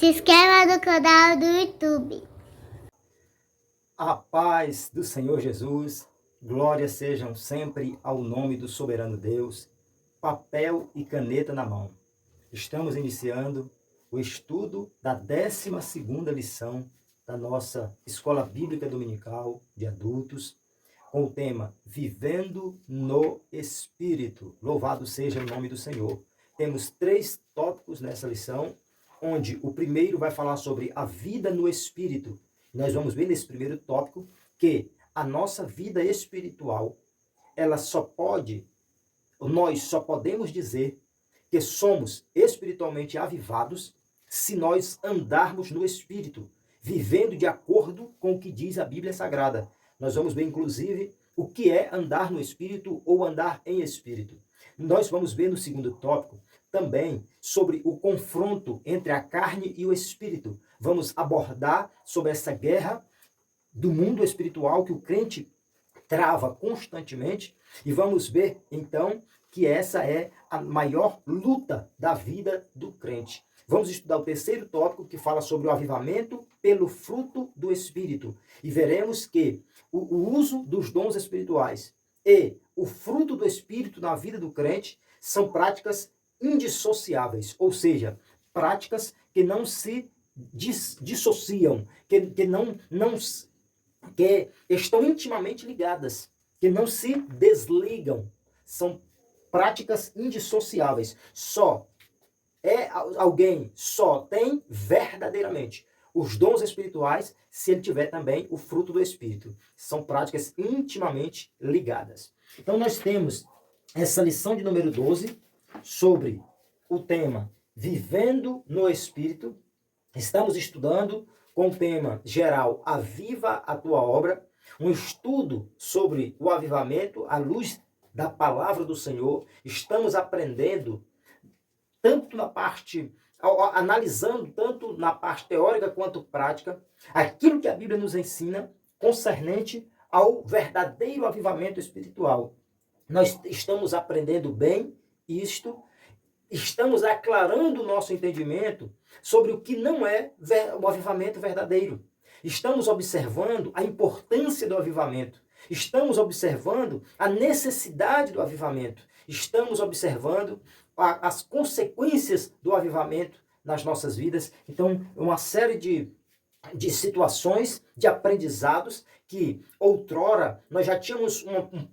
Se inscreva no canal do YouTube. A paz do Senhor Jesus, glórias sejam sempre ao nome do soberano Deus, papel e caneta na mão. Estamos iniciando o estudo da 12ª lição da nossa Escola Bíblica Dominical de Adultos, com o tema Vivendo no Espírito. Louvado seja o nome do Senhor. Temos 3 tópicos nessa lição, onde o primeiro vai falar sobre a vida no Espírito. Nós vamos ver nesse primeiro tópico que a nossa vida espiritual, nós só podemos dizer que somos espiritualmente avivados se nós andarmos no Espírito, vivendo de acordo com o que diz a Bíblia Sagrada. Nós vamos ver, inclusive, o que é andar no Espírito ou andar em Espírito. Nós vamos ver no segundo tópico também sobre o confronto entre a carne e o Espírito. Vamos abordar sobre essa guerra do mundo espiritual que o crente trava constantemente e vamos ver, então, que essa é a maior luta da vida do crente. Vamos estudar o terceiro tópico, que fala sobre o avivamento pelo fruto do Espírito. E veremos que o uso dos dons espirituais e o fruto do Espírito na vida do crente são práticas indissociáveis, ou seja, práticas que não se dissociam, que estão intimamente ligadas, que não se desligam. São práticas indissociáveis. Alguém só tem verdadeiramente os dons espirituais se ele tiver também o fruto do Espírito. São práticas intimamente ligadas. Então nós temos essa lição de número 12 sobre o tema Vivendo no Espírito. Estamos estudando com o tema geral Aviva a Tua Obra, um estudo sobre o avivamento à luz da palavra do Senhor. Estamos aprendendo tanto na parte, analisando tanto na parte teórica quanto prática, aquilo que a Bíblia nos ensina concernente ao verdadeiro avivamento espiritual. Nós estamos aprendendo bem isto, estamos aclarando o nosso entendimento sobre o que não é o avivamento verdadeiro. Estamos observando a importância do avivamento. Estamos observando a necessidade do avivamento. Estamos observando as consequências do avivamento nas nossas vidas. Então, uma série de situações, de aprendizados que outrora nós já tínhamos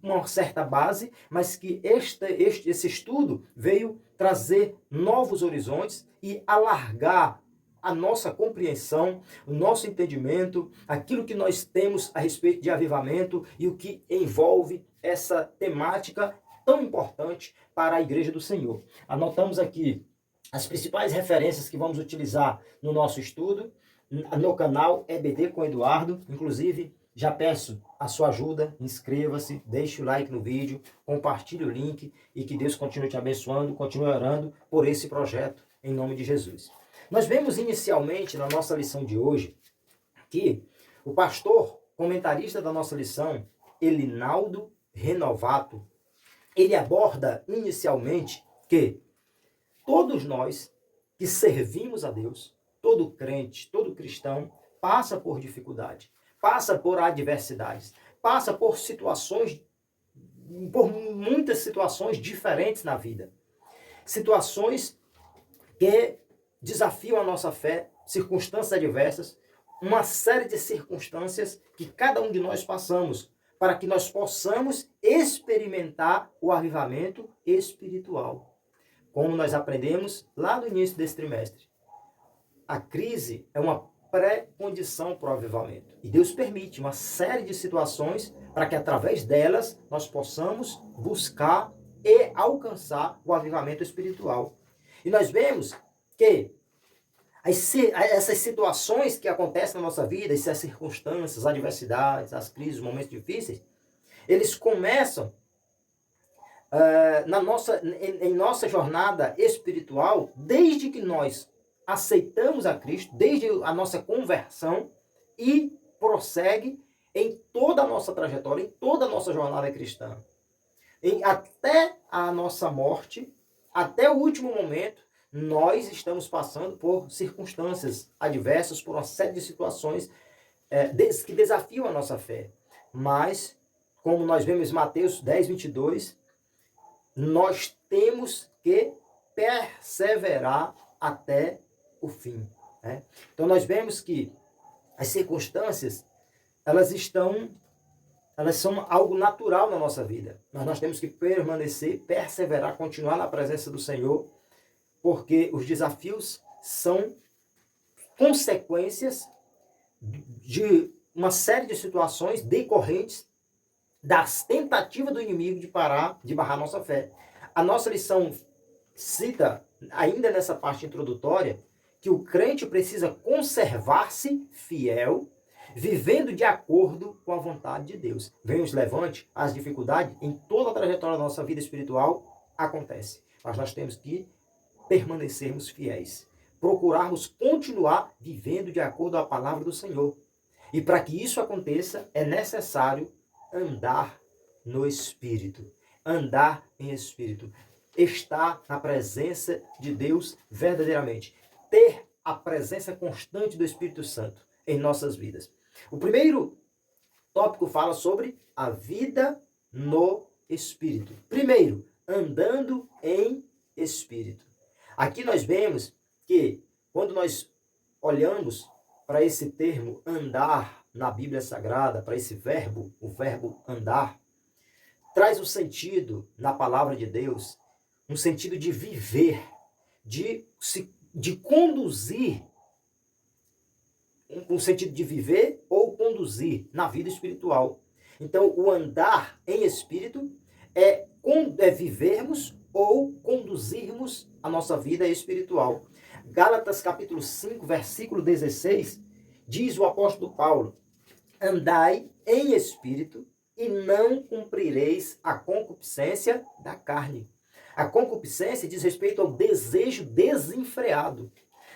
uma certa base, mas que esse estudo veio trazer novos horizontes e alargar a nossa compreensão, o nosso entendimento, aquilo que nós temos a respeito de avivamento e o que envolve essa temática tão importante para a Igreja do Senhor. Anotamos aqui as principais referências que vamos utilizar no nosso estudo, no canal EBD com Eduardo. Inclusive, já peço a sua ajuda, inscreva-se, deixe o like no vídeo, compartilhe o link e que Deus continue te abençoando, continue orando por esse projeto, em nome de Jesus. Nós vemos inicialmente na nossa lição de hoje que o pastor, comentarista da nossa lição, Elinaldo Renovato, ele aborda inicialmente que todos nós que servimos a Deus, todo crente, todo cristão, passa por dificuldade, passa por adversidades, passa por muitas situações diferentes na vida. Situações que desafiam a nossa fé, circunstâncias adversas, uma série de circunstâncias que cada um de nós passamos, para que nós possamos experimentar o avivamento espiritual. Como nós aprendemos lá no início desse trimestre, a crise é uma pré-condição para o avivamento. E Deus permite uma série de situações para que através delas nós possamos buscar e alcançar o avivamento espiritual. E nós vemos que essas situações que acontecem na nossa vida, essas circunstâncias, as adversidades, as crises, os momentos difíceis, eles começam em nossa jornada espiritual desde que nós aceitamos a Cristo, desde a nossa conversão, e prossegue em toda a nossa trajetória, em toda a nossa jornada cristã. Até a nossa morte, até o último momento, nós estamos passando por circunstâncias adversas, por uma série de situações que desafiam a nossa fé. Mas, como nós vemos em Mateus 10, 22, nós temos que perseverar até o fim. Né? Então, nós vemos que as circunstâncias, elas são algo natural na nossa vida. Mas nós temos que permanecer, perseverar, continuar na presença do Senhor, porque os desafios são consequências de uma série de situações decorrentes das tentativas do inimigo de barrar nossa fé. A nossa lição cita, ainda nessa parte introdutória, que o crente precisa conservar-se fiel, vivendo de acordo com a vontade de Deus. Venha os levantes, as dificuldades, em toda a trajetória da nossa vida espiritual, acontece. Mas nós temos que permanecermos fiéis. Procurarmos continuar vivendo de acordo com a palavra do Senhor. E para que isso aconteça, é necessário andar no Espírito. Andar em Espírito. Estar na presença de Deus verdadeiramente. Ter a presença constante do Espírito Santo em nossas vidas. O primeiro tópico fala sobre a vida no Espírito. Primeiro, andando em Espírito. Aqui nós vemos que quando nós olhamos para esse termo andar na Bíblia Sagrada, para esse verbo, o verbo andar, traz o sentido na palavra de Deus, um sentido de viver, de conduzir, um sentido de viver ou conduzir na vida espiritual. Então, o andar em espírito é vivermos ou conduzirmos a nossa vida espiritual. Gálatas capítulo 5, versículo 16, diz o apóstolo Paulo: andai em espírito e não cumprireis a concupiscência da carne. A concupiscência diz respeito ao desejo desenfreado,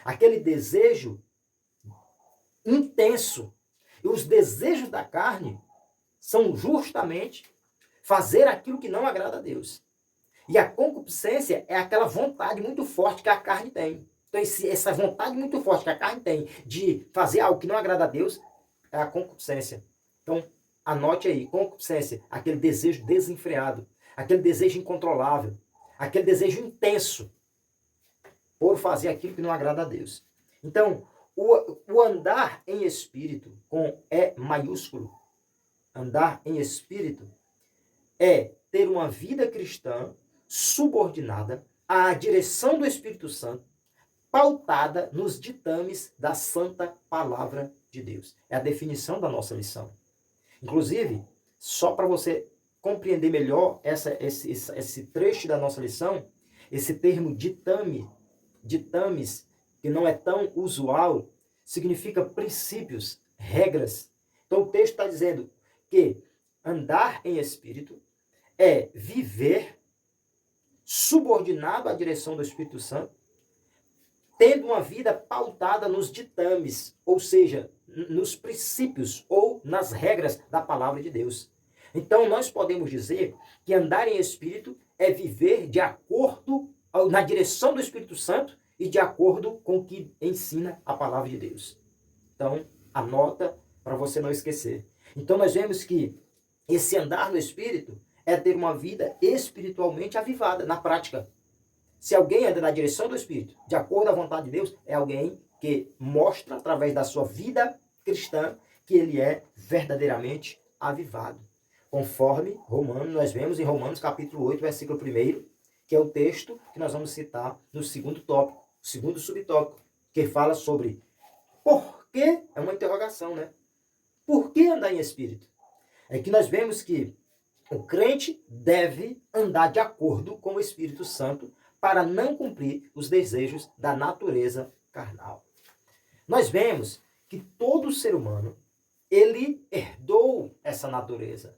aquele desejo intenso. E os desejos da carne são justamente fazer aquilo que não agrada a Deus. E a concupiscência é aquela vontade muito forte que a carne tem. Então, essa vontade muito forte que a carne tem de fazer algo que não agrada a Deus é a concupiscência. Então, anote aí, concupiscência, aquele desejo desenfreado, aquele desejo incontrolável, aquele desejo intenso por fazer aquilo que não agrada a Deus. Então, o andar em espírito, com E maiúsculo, andar em espírito, é ter uma vida cristã subordinada à direção do Espírito Santo, pautada nos ditames da santa palavra de Deus. É a definição da nossa lição. Inclusive, só para você compreender melhor esse trecho da nossa lição, esse termo ditames, que não é tão usual, significa princípios, regras. Então o texto está dizendo que andar em espírito é viver subordinado à direção do Espírito Santo, tendo uma vida pautada nos ditames, ou seja, nos princípios ou nas regras da palavra de Deus. Então nós podemos dizer que andar em espírito é viver de acordo na direção do Espírito Santo e de acordo com o que ensina a palavra de Deus. Então, anota para você não esquecer. Então nós vemos que esse andar no Espírito é ter uma vida espiritualmente avivada, na prática. Se alguém anda na direção do Espírito, de acordo à vontade de Deus, é alguém que mostra, através da sua vida cristã, que ele é verdadeiramente avivado. Conforme nós vemos em Romanos capítulo 8, versículo 1, que é o texto que nós vamos citar no segundo tópico, segundo subtópico, que fala sobre por que, é uma interrogação, né? Por que andar em espírito? É que nós vemos que o crente deve andar de acordo com o Espírito Santo para não cumprir os desejos da natureza carnal. Nós vemos que todo ser humano, ele herdou essa natureza.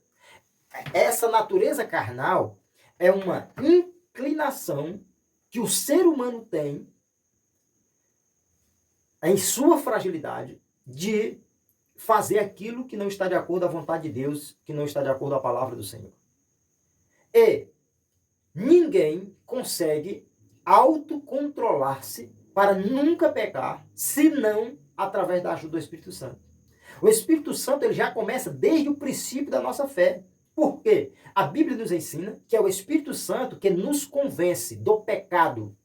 Essa natureza carnal é uma inclinação que o ser humano tem em sua fragilidade de fazer aquilo que não está de acordo à vontade de Deus, que não está de acordo à palavra do Senhor. E ninguém consegue autocontrolar-se para nunca pecar, senão através da ajuda do Espírito Santo. O Espírito Santo ele já começa desde o princípio da nossa fé. Por quê? A Bíblia nos ensina que é o Espírito Santo que nos convence do pecado.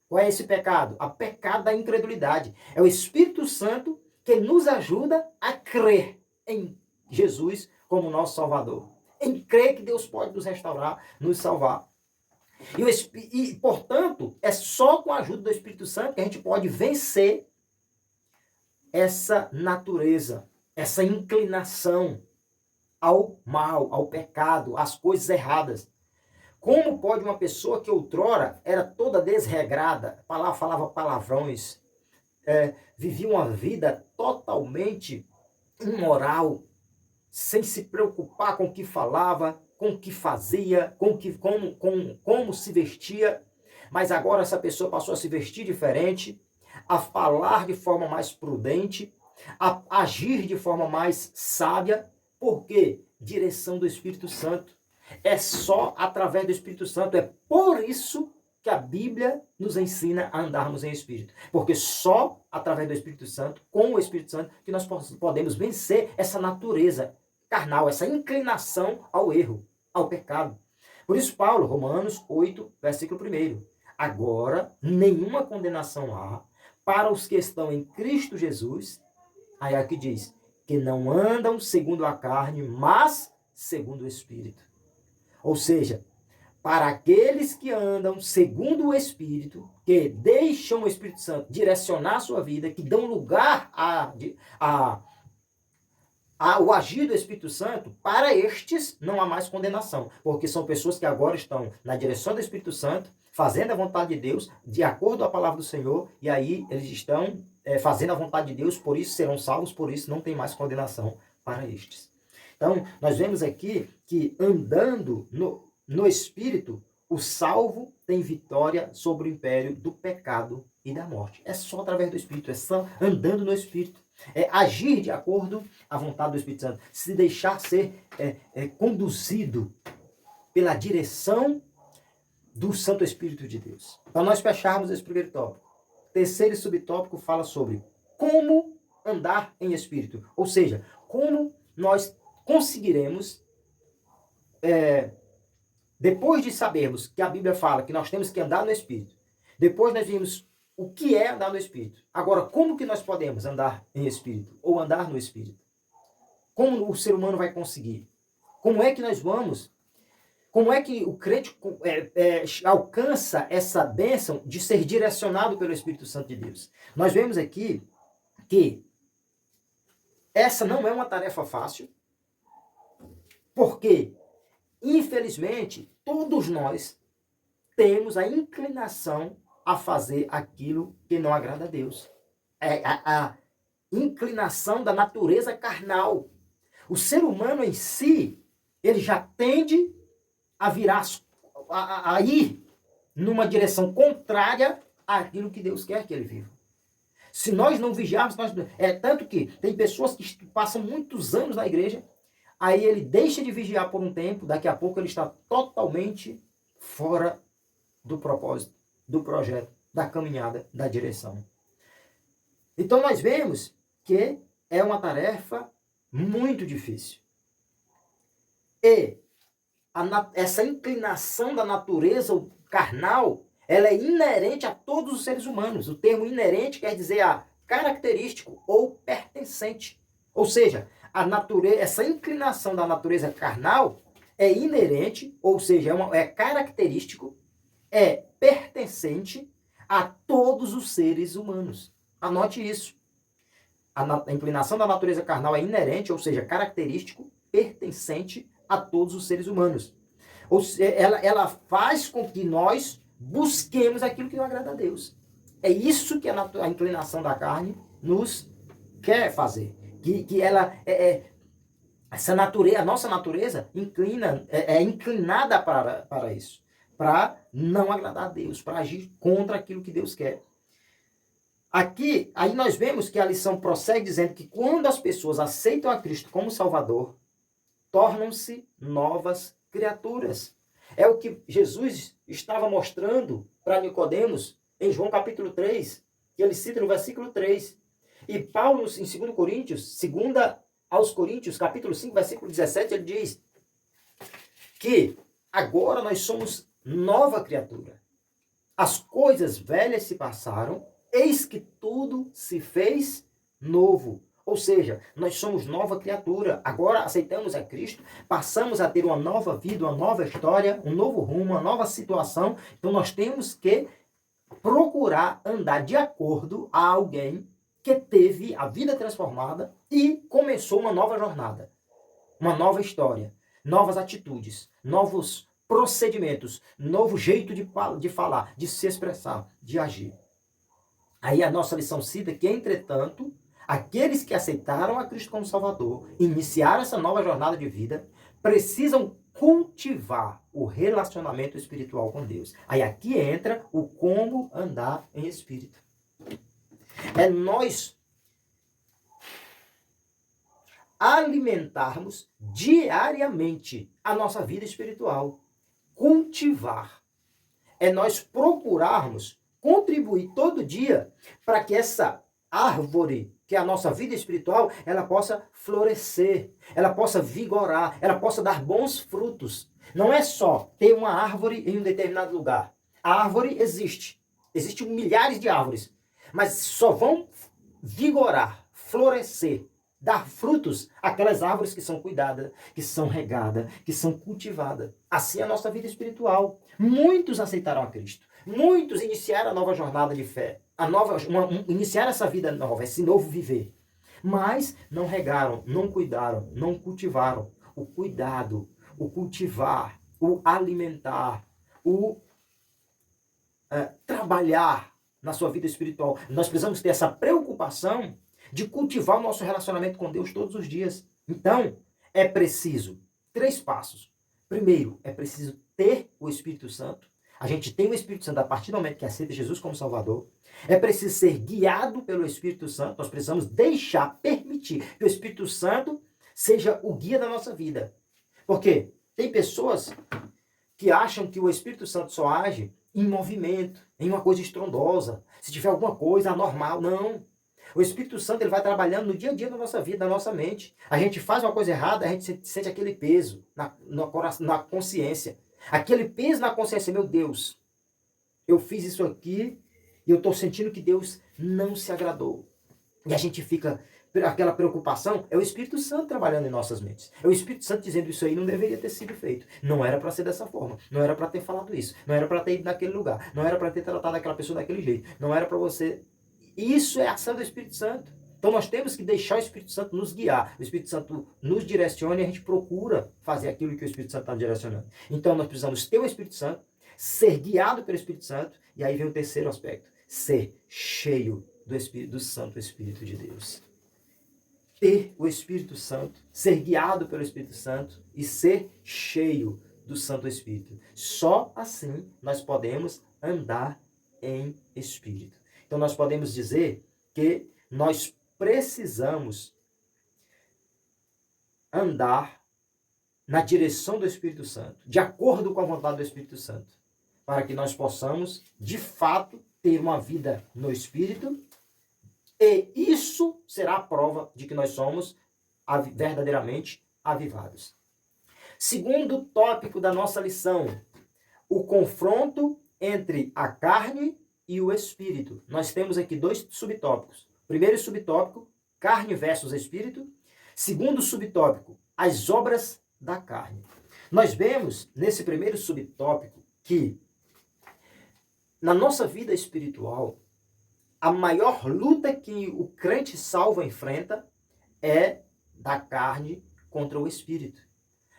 Qual é esse pecado? O pecado da incredulidade. É o Espírito Santo que nos ajuda a crer em Jesus como nosso Salvador. Em crer que Deus pode nos restaurar, nos salvar. Portanto, é só com a ajuda do Espírito Santo que a gente pode vencer essa natureza, essa inclinação ao mal, ao pecado, às coisas erradas. Como pode uma pessoa que outrora era toda desregrada, falava palavrões, vivia uma vida totalmente imoral, sem se preocupar com o que falava, com o que fazia, como se vestia, mas agora essa pessoa passou a se vestir diferente, a falar de forma mais prudente, a agir de forma mais sábia. Por quê? Direção do Espírito Santo. É só através do Espírito Santo. É por isso que a Bíblia nos ensina a andarmos em Espírito. Porque só através do Espírito Santo, com o Espírito Santo, que nós podemos vencer essa natureza carnal, essa inclinação ao erro, ao pecado. Por isso Paulo, Romanos 8, versículo 1. Agora, nenhuma condenação há para os que estão em Cristo Jesus. Aí aqui diz, que não andam segundo a carne, mas segundo o Espírito. Ou seja, para aqueles que andam segundo o Espírito, que deixam o Espírito Santo direcionar a sua vida, que dão lugar ao agir do Espírito Santo, para estes não há mais condenação, porque são pessoas que agora estão na direção do Espírito Santo, fazendo a vontade de Deus, de acordo com a palavra do Senhor, e aí eles estão fazendo a vontade de Deus, por isso serão salvos, por isso não tem mais condenação para estes. Então, nós vemos aqui que andando no Espírito, o salvo tem vitória sobre o império do pecado e da morte. É só através do Espírito, é só andando no Espírito. É agir de acordo com a vontade do Espírito Santo. Se deixar ser conduzido pela direção do Santo Espírito de Deus. Para nós fecharmos esse primeiro tópico. Terceiro subtópico fala sobre como andar em Espírito. Ou seja, como nós conseguiremos, depois de sabermos que a Bíblia fala que nós temos que andar no Espírito, depois nós vimos o que é andar no Espírito. Agora, como que nós podemos andar em Espírito? Ou andar no Espírito? Como o ser humano vai conseguir? Como é que nós vamos? Como é que o crente alcança essa bênção de ser direcionado pelo Espírito Santo de Deus? Nós vemos aqui que essa não é uma tarefa fácil, porque, infelizmente, todos nós temos a inclinação a fazer aquilo que não agrada a Deus. É a inclinação da natureza carnal. O ser humano em si, ele já tende a virar, a ir numa direção contrária àquilo que Deus quer que ele viva. Se nós não vigiarmos, tanto que tem pessoas que passam muitos anos na igreja, aí ele deixa de vigiar por um tempo, daqui a pouco ele está totalmente fora do propósito, do projeto, da caminhada, da direção. Então nós vemos que é uma tarefa muito difícil. E essa inclinação da natureza carnal, ela é inerente a todos os seres humanos. O termo inerente quer dizer característico ou pertencente. Ou seja, essa inclinação da natureza carnal é inerente, ou seja, é característico, é pertencente a todos os seres humanos. Anote isso. A inclinação da natureza carnal é inerente, ou seja, característico, pertencente a todos os seres humanos. Ou seja, ela faz com que nós busquemos aquilo que não agrada a Deus. É isso que a inclinação da carne nos quer fazer. Que ela essa natureza, a nossa natureza é inclinada para isso, para não agradar a Deus, para agir contra aquilo que Deus quer. Aí nós vemos que a lição prossegue dizendo que quando as pessoas aceitam a Cristo como Salvador, tornam-se novas criaturas. É o que Jesus estava mostrando para Nicodemos em João capítulo 3, que ele cita no versículo 3. E Paulo, em 2 Coríntios, 2 capítulo 5, versículo 17, ele diz que agora nós somos nova criatura. As coisas velhas se passaram, eis que tudo se fez novo. Ou seja, nós somos nova criatura. Agora aceitamos a Cristo, passamos a ter uma nova vida, uma nova história, um novo rumo, uma nova situação. Então nós temos que procurar andar de acordo a alguém que teve a vida transformada e começou uma nova jornada, uma nova história, novas atitudes, novos procedimentos, novo jeito de falar, de se expressar, de agir. Aí a nossa lição cita que, entretanto, aqueles que aceitaram a Cristo como Salvador, iniciaram essa nova jornada de vida, precisam cultivar o relacionamento espiritual com Deus. Aí aqui entra o como andar em espírito. É nós alimentarmos diariamente a nossa vida espiritual. Cultivar. É nós procurarmos contribuir todo dia para que essa árvore, que é a nossa vida espiritual, ela possa florescer, ela possa vigorar, ela possa dar bons frutos. Não é só ter uma árvore em um determinado lugar. A árvore existe. Existem milhares de árvores. Mas só vão vigorar, florescer, dar frutos aquelas árvores que são cuidadas, que são regadas, que são cultivadas. Assim é a nossa vida espiritual. Muitos aceitaram a Cristo. Muitos iniciaram a nova jornada de fé. Iniciaram essa vida nova, esse novo viver. Mas não regaram, não cuidaram, não cultivaram. O cuidado, o cultivar, o alimentar, o trabalhar na sua vida espiritual. Nós precisamos ter essa preocupação de cultivar o nosso relacionamento com Deus todos os dias. Então, é preciso 3 passos. Primeiro, é preciso ter o Espírito Santo. A gente tem o Espírito Santo a partir do momento que aceita Jesus como Salvador. É preciso ser guiado pelo Espírito Santo. Nós precisamos permitir que o Espírito Santo seja o guia da nossa vida. Porque tem pessoas que acham que o Espírito Santo só age em movimento, em uma coisa estrondosa. Se tiver alguma coisa anormal, não. O Espírito Santo ele vai trabalhando no dia a dia da nossa vida, da nossa mente. A gente faz uma coisa errada, a gente sente aquele peso na consciência. Aquele peso na consciência, meu Deus, eu fiz isso aqui e eu estou sentindo que Deus não se agradou. E a gente fica, aquela preocupação, é o Espírito Santo trabalhando em nossas mentes. É o Espírito Santo dizendo isso aí não deveria ter sido feito. Não era para ser dessa forma. Não era para ter falado isso. Não era para ter ido naquele lugar. Não era para ter tratado aquela pessoa daquele jeito. Não era para você... Isso é a ação do Espírito Santo. Então nós temos que deixar o Espírito Santo nos guiar. O Espírito Santo nos direciona e a gente procura fazer aquilo que o Espírito Santo está direcionando. Então nós precisamos ter o Espírito Santo, ser guiado pelo Espírito Santo, e aí vem o terceiro aspecto, ser cheio do Santo Espírito de Deus. Ter o Espírito Santo, ser guiado pelo Espírito Santo e ser cheio do Santo Espírito. Só assim nós podemos andar em Espírito. Então nós podemos dizer que nós precisamos andar na direção do Espírito Santo, de acordo com a vontade do Espírito Santo, para que nós possamos, de fato, ter uma vida no Espírito, e isso será a prova de que nós somos verdadeiramente avivados. Segundo tópico da nossa lição, o confronto entre a carne e o espírito. Nós temos aqui 2 subtópicos. Primeiro subtópico, carne versus espírito. Segundo subtópico, as obras da carne. Nós vemos nesse primeiro subtópico que na nossa vida espiritual, a maior luta que o crente salvo enfrenta é da carne contra o espírito.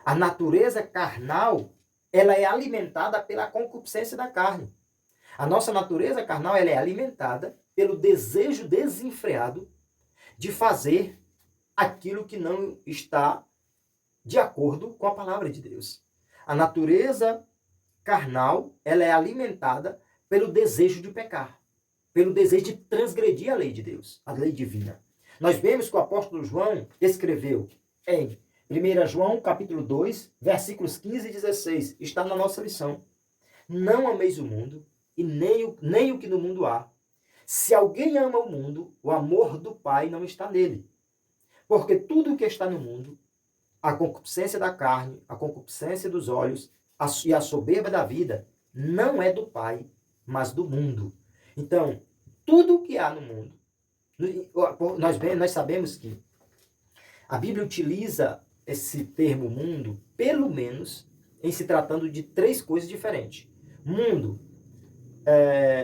A natureza carnal, ela é alimentada pela concupiscência da carne. A nossa natureza carnal ela é alimentada pelo desejo desenfreado de fazer aquilo que não está de acordo com a palavra de Deus. A natureza carnal ela é alimentada pelo desejo de pecar, pelo desejo de transgredir a lei de Deus, a lei divina. Nós vemos que o apóstolo João escreveu em 1 João, capítulo 2, versículos 15 e 16. Está na nossa lição. Não ameis o mundo e nem o que no mundo há. Se alguém ama o mundo, o amor do Pai não está nele. Porque tudo o que está no mundo, a concupiscência da carne, a concupiscência dos olhos e a soberba da vida, não é do Pai, mas do mundo. Então, tudo o que há no mundo, nós sabemos que a Bíblia utiliza esse termo mundo, pelo menos, em se tratando de três coisas diferentes. Mundo,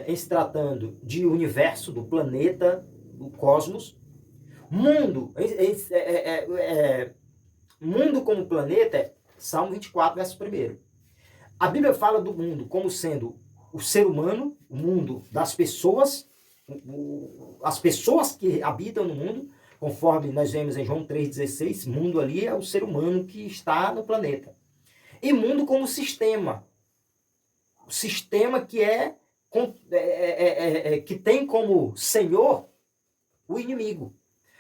em se tratando de universo, do planeta, do cosmos. Mundo, mundo como planeta é Salmo 24, verso 1. A Bíblia fala do mundo como sendo o ser humano, o mundo das pessoas, as pessoas que habitam no mundo, conforme nós vemos em João 3,16, mundo ali é o ser humano que está no planeta. E mundo como sistema. O sistema que que tem como senhor o inimigo.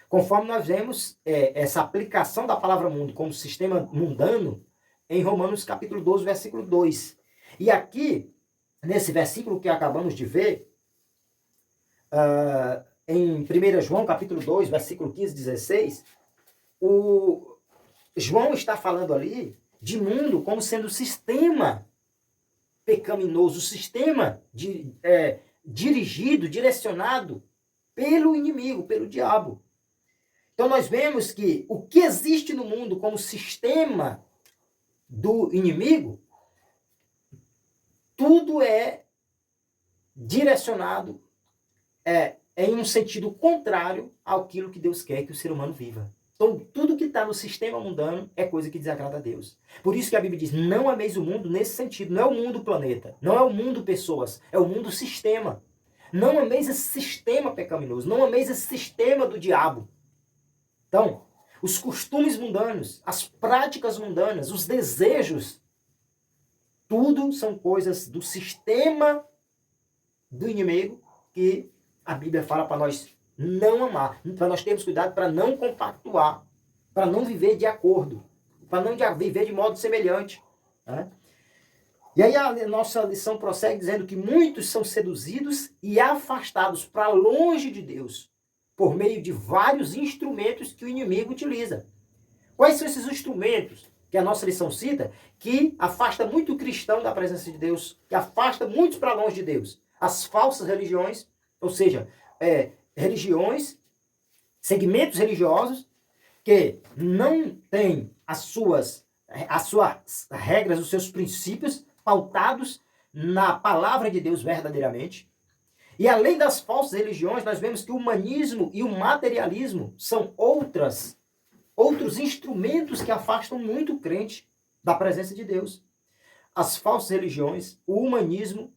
Conforme nós vemos essa aplicação da palavra mundo como sistema mundano em Romanos capítulo 12, versículo 2. E aqui, nesse versículo que acabamos de ver, em 1 João capítulo 2, versículo 15 e 16, o João está falando ali de mundo como sendo o sistema pecaminoso, o sistema dirigido, direcionado pelo inimigo, pelo diabo. Então nós vemos que o que existe no mundo como sistema do inimigo, tudo é direcionado em um sentido contrário àquilo que Deus quer que o ser humano viva. Então tudo que está no sistema mundano é coisa que desagrada a Deus. Por isso que a Bíblia diz, não ameis o mundo nesse sentido. Não é o mundo planeta, não é o mundo pessoas, é o mundo sistema. Não ameis esse sistema pecaminoso, não ameis esse sistema do diabo. Então, os costumes mundanos, as práticas mundanas, os desejos, tudo são coisas do sistema do inimigo que a Bíblia fala para nós não amar, para nós termos cuidado para não compactuar, para não viver de acordo, para não viver de modo semelhante. Né? E aí a nossa lição prossegue dizendo que muitos são seduzidos e afastados para longe de Deus, por meio de vários instrumentos que o inimigo utiliza. Quais são esses instrumentos que a nossa lição cita, que afasta muito o cristão da presença de Deus, que afasta muitos para longe de Deus? As falsas religiões, ou seja, religiões, segmentos religiosos, que não têm as suas regras, os seus princípios pautados na palavra de Deus verdadeiramente. E além das falsas religiões, nós vemos que o humanismo e o materialismo são outros instrumentos que afastam muito o crente da presença de Deus. As falsas religiões, o humanismo,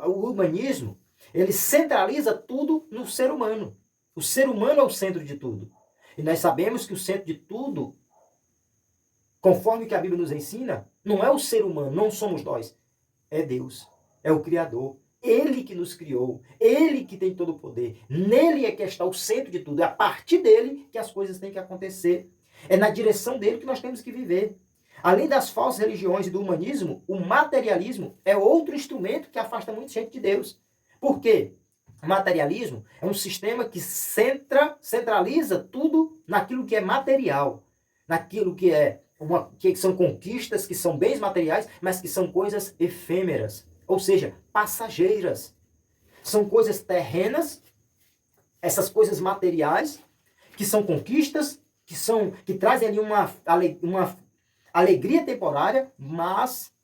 o humanismo, ele centraliza tudo no ser humano. O ser humano é o centro de tudo. E nós sabemos que o centro de tudo, conforme que a Bíblia nos ensina, não é o ser humano, não somos nós. É Deus, é o Criador. Ele que nos criou, Ele que tem todo o poder. Nele é que está o centro de tudo. É a partir dele que as coisas têm que acontecer. É na direção dele que nós temos que viver. Além das falsas religiões e do humanismo, o materialismo é outro instrumento que afasta muita gente de Deus. Por quê? O materialismo é um sistema que centraliza tudo naquilo que é material, naquilo que que são conquistas, que são bens materiais, mas que são coisas efêmeras. Ou seja, passageiras. São coisas terrenas, essas coisas materiais, que são conquistas, que trazem ali uma alegria temporária, mas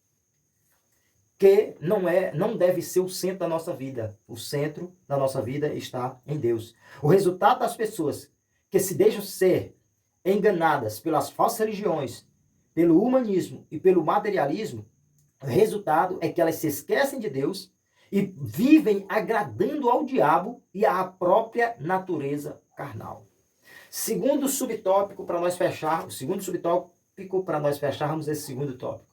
que não deve ser o centro da nossa vida. O centro da nossa vida está em Deus. O resultado das pessoas que se deixam ser enganadas pelas falsas religiões, pelo humanismo e pelo materialismo, o resultado é que elas se esquecem de Deus e vivem agradando ao diabo e à própria natureza carnal. Segundo subtópico para nós fecharmos esse segundo tópico.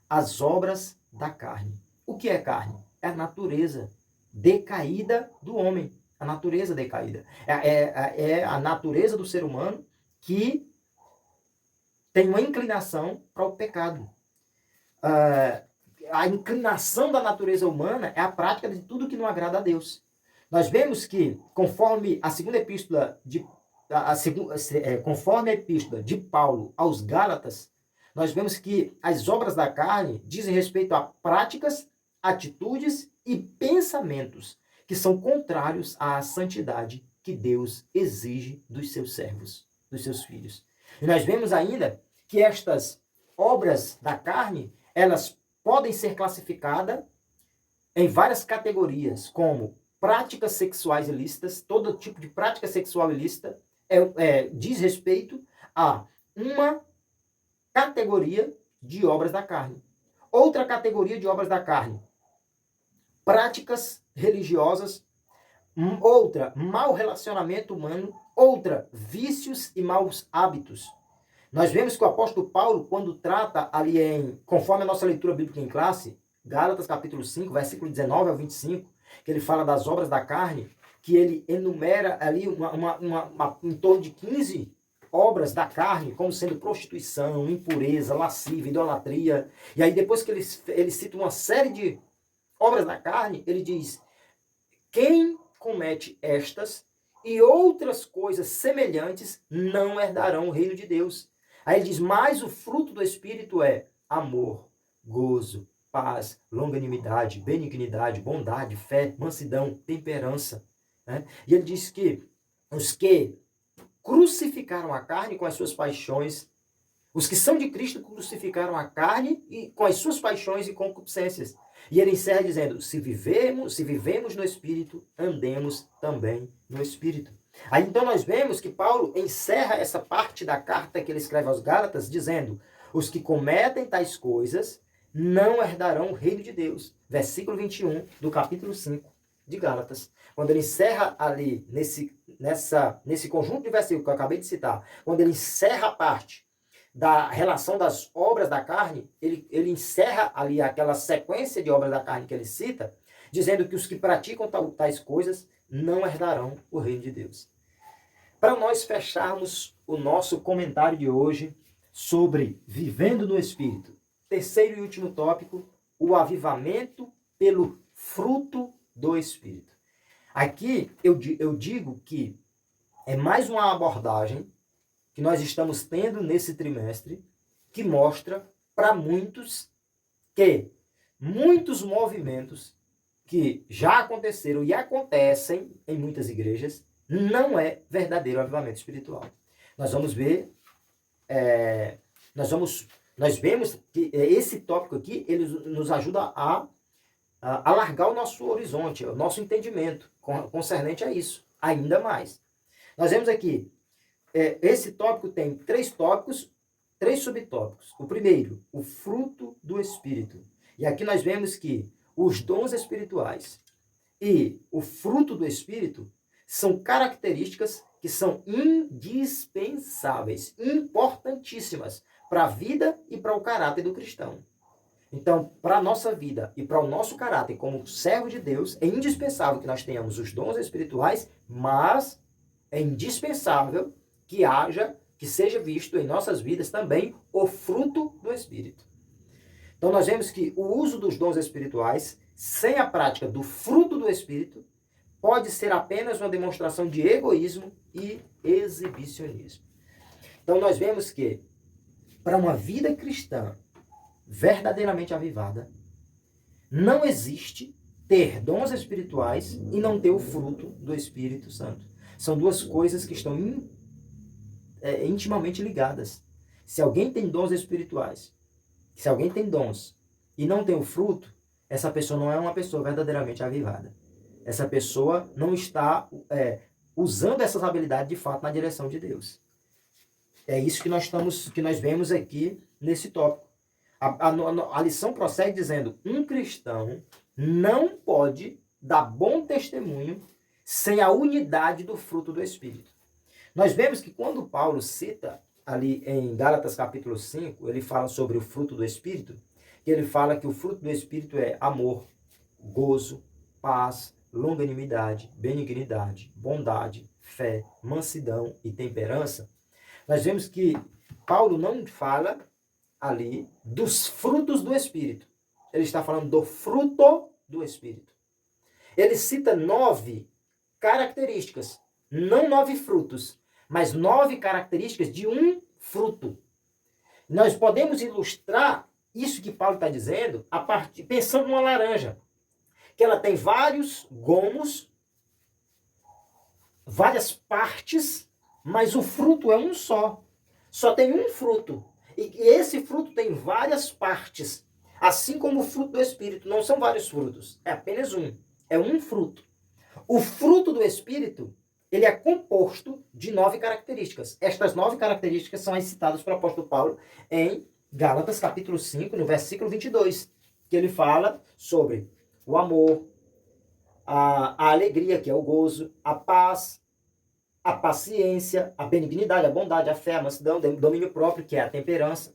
As obras da carne. O que é carne? É a natureza decaída do homem. A natureza decaída. É a natureza do ser humano que tem uma inclinação para o pecado. A inclinação da natureza humana é a prática de tudo que não agrada a Deus. Nós vemos que, conforme a segunda epístola conforme a epístola de Paulo aos Gálatas, nós vemos que as obras da carne dizem respeito a práticas, atitudes e pensamentos que são contrários à santidade que Deus exige dos seus servos, dos seus filhos. E nós vemos ainda que estas obras da carne, elas podem ser classificadas em várias categorias, como práticas sexuais ilícitas. Todo tipo de prática sexual ilícita diz respeito a uma categoria de obras da carne. Outra categoria de obras da carne, práticas religiosas. Outra, mau relacionamento humano. Outra, vícios e maus hábitos. Nós vemos que o apóstolo Paulo, quando trata ali conforme a nossa leitura bíblica em classe, Gálatas capítulo 5, versículo 19 ao 25, que ele fala das obras da carne, que ele enumera ali em torno de 15 obras da carne, como sendo prostituição, impureza, lascívia, idolatria. E aí depois que ele cita uma série de obras da carne, ele diz: quem comete estas e outras coisas semelhantes não herdarão o reino de Deus. Aí ele diz: mas o fruto do Espírito é amor, gozo, paz, longanimidade, benignidade, bondade, fé, mansidão, temperança. Né? E ele diz que os que crucificaram a carne com as suas paixões, os que são de Cristo crucificaram a carne e com as suas paixões e concupiscências. E ele encerra dizendo: se vivemos no Espírito, andemos também no Espírito. Aí então nós vemos que Paulo encerra essa parte da carta que ele escreve aos Gálatas dizendo: os que cometem tais coisas não herdarão o reino de Deus. Versículo 21 do capítulo 5 de Gálatas. Quando ele encerra ali, nesse conjunto de versículos que eu acabei de citar, quando ele encerra a parte da relação das obras da carne, ele encerra ali aquela sequência de obras da carne que ele cita, dizendo que os que praticam tais coisas não herdarão o reino de Deus. Para nós fecharmos o nosso comentário de hoje sobre vivendo no Espírito, terceiro e último tópico, o avivamento pelo fruto do Espírito. Aqui eu digo que é mais uma abordagem que nós estamos tendo nesse trimestre, que mostra para muitos que muitos movimentos que já aconteceram e acontecem em muitas igrejas não é verdadeiro avivamento espiritual. Nós vamos ver, nós vemos que esse tópico aqui, ele nos ajuda a alargar o nosso horizonte, o nosso entendimento concernente a isso, ainda mais. Nós vemos aqui, esse tópico tem 3 tópicos, 3 subtópicos. O primeiro, o fruto do Espírito. E aqui nós vemos que os dons espirituais e o fruto do Espírito são características que são indispensáveis, importantíssimas para a vida e para o caráter do cristão. Então, para a nossa vida e para o nosso caráter como servo de Deus, é indispensável que nós tenhamos os dons espirituais, mas é indispensável que seja visto em nossas vidas também o fruto do Espírito. Então nós vemos que o uso dos dons espirituais, sem a prática do fruto do Espírito, pode ser apenas uma demonstração de egoísmo e exibicionismo. Então nós vemos que, para uma vida cristã verdadeiramente avivada, não existe ter dons espirituais e não ter o fruto do Espírito Santo. São duas coisas que estão intimamente ligadas. Se alguém tem dons espirituais, se alguém tem dons e não tem o fruto, essa pessoa não é uma pessoa verdadeiramente avivada. Essa pessoa não está usando essas habilidades de fato na direção de Deus. É isso que nós vemos aqui nesse tópico. A lição prossegue dizendo: um cristão não pode dar bom testemunho sem a unidade do fruto do Espírito. Nós vemos que quando Paulo cita ali em Gálatas capítulo 5, ele fala sobre o fruto do Espírito, que ele fala que o fruto do Espírito é amor, gozo, paz, longanimidade, benignidade, bondade, fé, mansidão e temperança. nós vemos que Paulo não fala ali dos frutos do Espírito. Ele está falando do fruto do Espírito. Ele cita 9 características, não 9 frutos, mas 9 características de um fruto. Nós podemos ilustrar isso que Paulo está dizendo pensando numa laranja, que ela tem vários gomos, várias partes, mas o fruto é um só. Só tem um fruto. E esse fruto tem várias partes. Assim como o fruto do Espírito. Não são vários frutos. É apenas um. É um fruto. O fruto do Espírito, ele é composto de 9 características. Estas 9 características são as citadas pelo apóstolo Paulo em Gálatas capítulo 5, no versículo 22. Que ele fala sobre o amor, a alegria, que é o gozo, a paz, a paciência, a benignidade, a bondade, a fé, a mansidão, o domínio próprio, que é a temperança.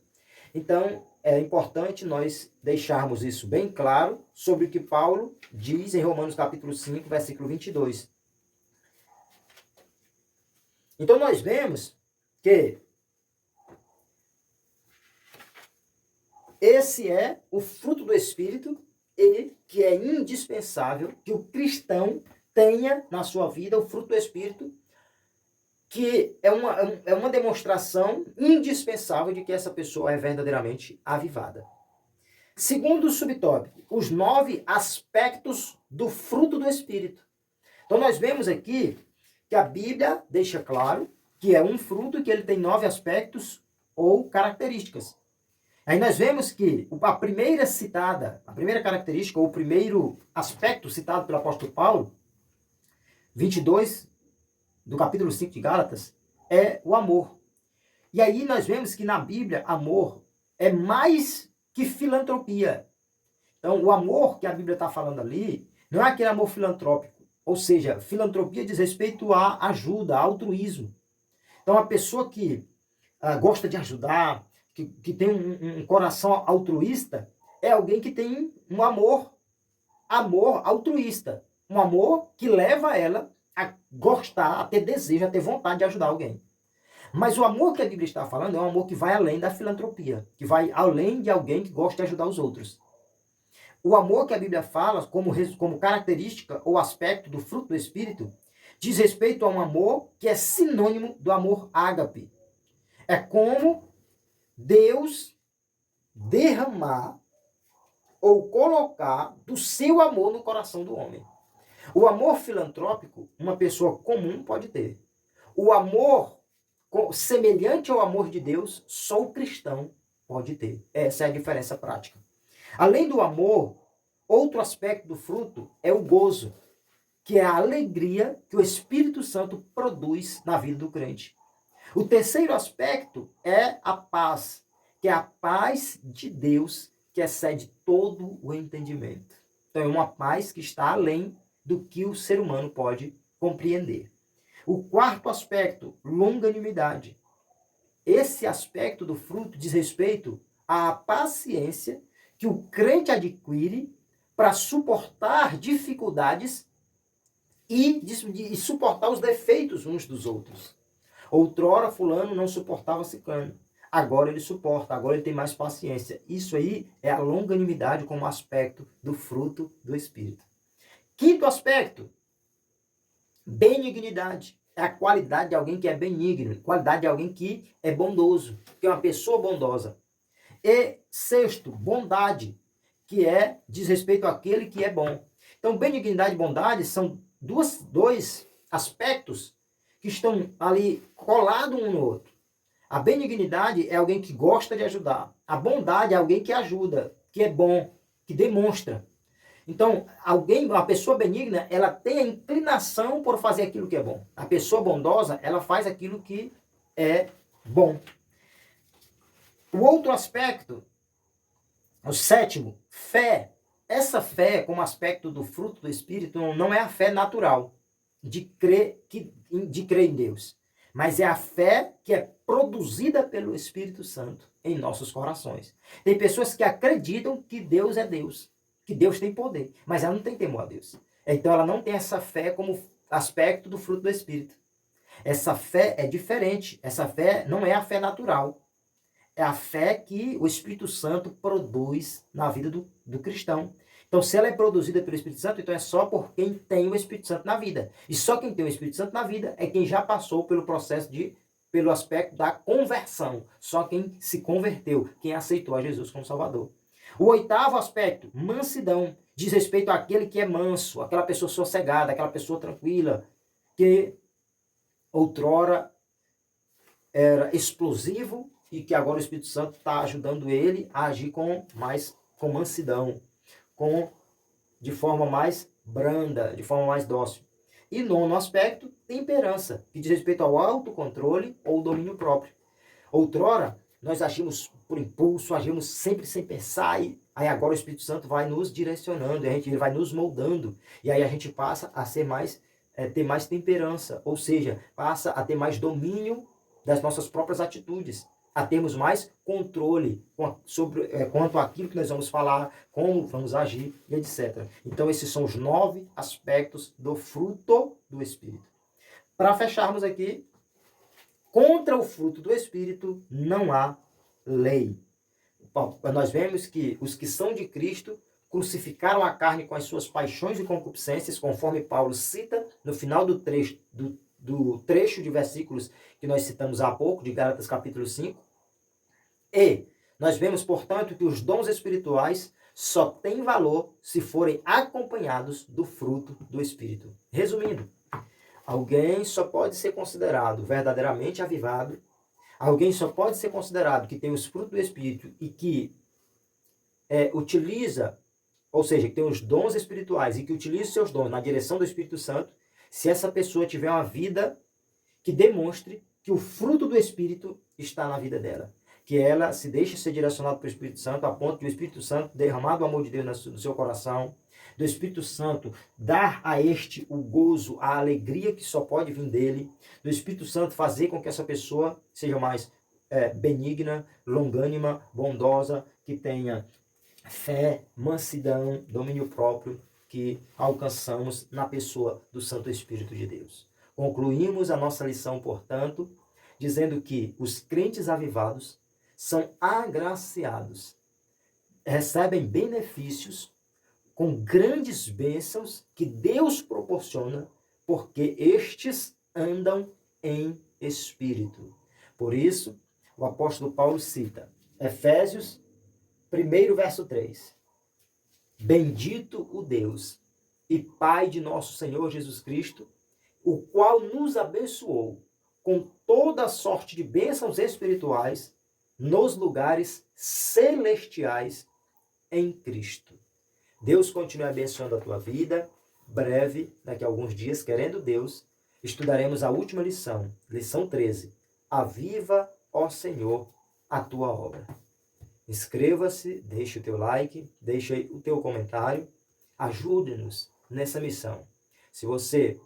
Então, é importante nós deixarmos isso bem claro sobre o que Paulo diz em Romanos capítulo 5, versículo 22. Então, nós vemos que esse é o fruto do Espírito, que é indispensável que o cristão tenha na sua vida o fruto do Espírito, que é uma demonstração indispensável de que essa pessoa é verdadeiramente avivada. Segundo subtópico, os 9 aspectos do fruto do Espírito. Então nós vemos aqui que a Bíblia deixa claro que é um fruto que ele tem 9 aspectos ou características. Aí nós vemos que a primeira característica, ou o primeiro aspecto citado pelo apóstolo Paulo, 22, do capítulo 5 de Gálatas, é o amor. E aí nós vemos que na Bíblia, amor é mais que filantropia. Então, o amor que a Bíblia está falando ali, não é aquele amor filantrópico. Ou seja, filantropia diz respeito à ajuda, ao altruísmo. Então, a pessoa que gosta de ajudar, que tem um coração altruísta, é alguém que tem um amor altruísta. Um amor que leva ela a gostar, a ter desejo, a ter vontade de ajudar alguém. Mas o amor que a Bíblia está falando é um amor que vai além da filantropia, que vai além de alguém que gosta de ajudar os outros. O amor que a Bíblia fala como característica ou aspecto do fruto do Espírito diz respeito a um amor que é sinônimo do amor ágape. É como Deus derramar ou colocar do seu amor no coração do homem. O amor filantrópico, uma pessoa comum pode ter. O amor semelhante ao amor de Deus, só o cristão pode ter. Essa é a diferença prática. Além do amor, outro aspecto do fruto é o gozo, que é a alegria que o Espírito Santo produz na vida do crente. O terceiro aspecto é a paz, que é a paz de Deus que excede todo o entendimento. Então é uma paz que está além do que o ser humano pode compreender. O quarto aspecto, longanimidade. Esse aspecto do fruto diz respeito à paciência que o crente adquire para suportar dificuldades e suportar os defeitos uns dos outros. Outrora fulano não suportava ciclano. Agora ele suporta, agora ele tem mais paciência. Isso aí é a longanimidade como aspecto do fruto do Espírito. Quinto aspecto, benignidade. É a qualidade de alguém que é benigno, qualidade de alguém que é bondoso, que é uma pessoa bondosa. E sexto, bondade, que diz respeito àquele que é bom. Então, benignidade e bondade são dois aspectos que estão ali colados um no outro. A benignidade é alguém que gosta de ajudar. A bondade é alguém que ajuda, que é bom, que demonstra. Então, uma pessoa benigna, ela tem a inclinação por fazer aquilo que é bom. A pessoa bondosa, ela faz aquilo que é bom. O outro aspecto, o sétimo, fé. Essa fé, como aspecto do fruto do Espírito, não é a fé natural de crer em Deus. Mas é a fé que é produzida pelo Espírito Santo em nossos corações. Tem pessoas que acreditam que Deus é Deus, que Deus tem poder, mas ela não tem temor a Deus. Então ela não tem essa fé como aspecto do fruto do Espírito. Essa fé é diferente. Essa fé não é a fé natural. É a fé que o Espírito Santo produz na vida do cristão. Então, se ela é produzida pelo Espírito Santo, então é só por quem tem o Espírito Santo na vida. E só quem tem o Espírito Santo na vida é quem já passou pelo processo pelo aspecto da conversão. Só quem se converteu, quem aceitou a Jesus como Salvador. O oitavo aspecto, mansidão, diz respeito àquele que é manso, aquela pessoa sossegada, aquela pessoa tranquila, que outrora era explosivo e que agora o Espírito Santo está ajudando ele a agir com mansidão, de forma mais branda, de forma mais dócil. E nono aspecto, temperança, que diz respeito ao autocontrole ou domínio próprio. Outrora, nós agimos por impulso, agimos sempre sem pensar, e aí agora o Espírito Santo vai nos direcionando, ele vai nos moldando, e aí a gente passa a ser ter mais temperança, ou seja, passa a ter mais domínio das nossas próprias atitudes, a termos mais controle sobre quanto àquilo que nós vamos falar, como vamos agir, e etc. Então esses são os 9 aspectos do fruto do Espírito. Para fecharmos aqui, contra o fruto do Espírito não há lei. Nós vemos que os que são de Cristo crucificaram a carne com as suas paixões e concupiscências, conforme Paulo cita no final do trecho de versículos que nós citamos há pouco, de Gálatas capítulo 5. E nós vemos, portanto, que os dons espirituais só têm valor se forem acompanhados do fruto do Espírito. Resumindo, alguém só pode ser considerado verdadeiramente avivado, alguém só pode ser considerado que tem os frutos do Espírito e que utiliza, ou seja, que tem os dons espirituais e que utiliza seus dons na direção do Espírito Santo, se essa pessoa tiver uma vida que demonstre que o fruto do Espírito está na vida dela. Que ela se deixe ser direcionada pelo Espírito Santo, a ponto de o Espírito Santo derramar o amor de Deus no seu coração, do Espírito Santo dar a este o gozo, a alegria que só pode vir dele, do Espírito Santo fazer com que essa pessoa seja mais benigna, longânima, bondosa, que tenha fé, mansidão, domínio próprio, que alcançamos na pessoa do Santo Espírito de Deus. Concluímos a nossa lição, portanto, dizendo que os crentes avivados são agraciados, recebem benefícios com grandes bênçãos que Deus proporciona, porque estes andam em espírito. Por isso, o apóstolo Paulo cita Efésios 1, verso 3. Bendito o Deus e Pai de nosso Senhor Jesus Cristo, o qual nos abençoou com toda sorte de bênçãos espirituais nos lugares celestiais em Cristo. Deus continue abençoando a tua vida. Breve, daqui a alguns dias, querendo Deus, estudaremos a última lição, lição 13. Aviva, ó Senhor, a tua obra. Inscreva-se, deixe o teu like, deixe o teu comentário, ajude-nos nessa missão. Se você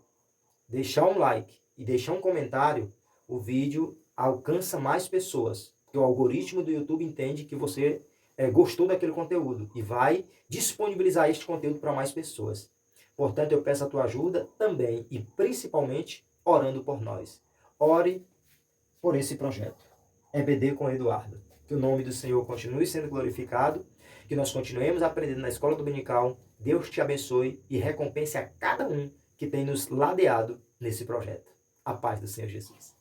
deixar um like e deixar um comentário, o vídeo alcança mais pessoas. Porque o algoritmo do YouTube entende que você gostou daquele conteúdo e vai disponibilizar este conteúdo para mais pessoas. Portanto, eu peço a tua ajuda também e principalmente orando por nós. Ore por esse projeto. EBD com Eduardo. Que o nome do Senhor continue sendo glorificado, que nós continuemos aprendendo na escola dominical. Deus te abençoe e recompense a cada um que tem nos ladeado nesse projeto. A paz do Senhor Jesus.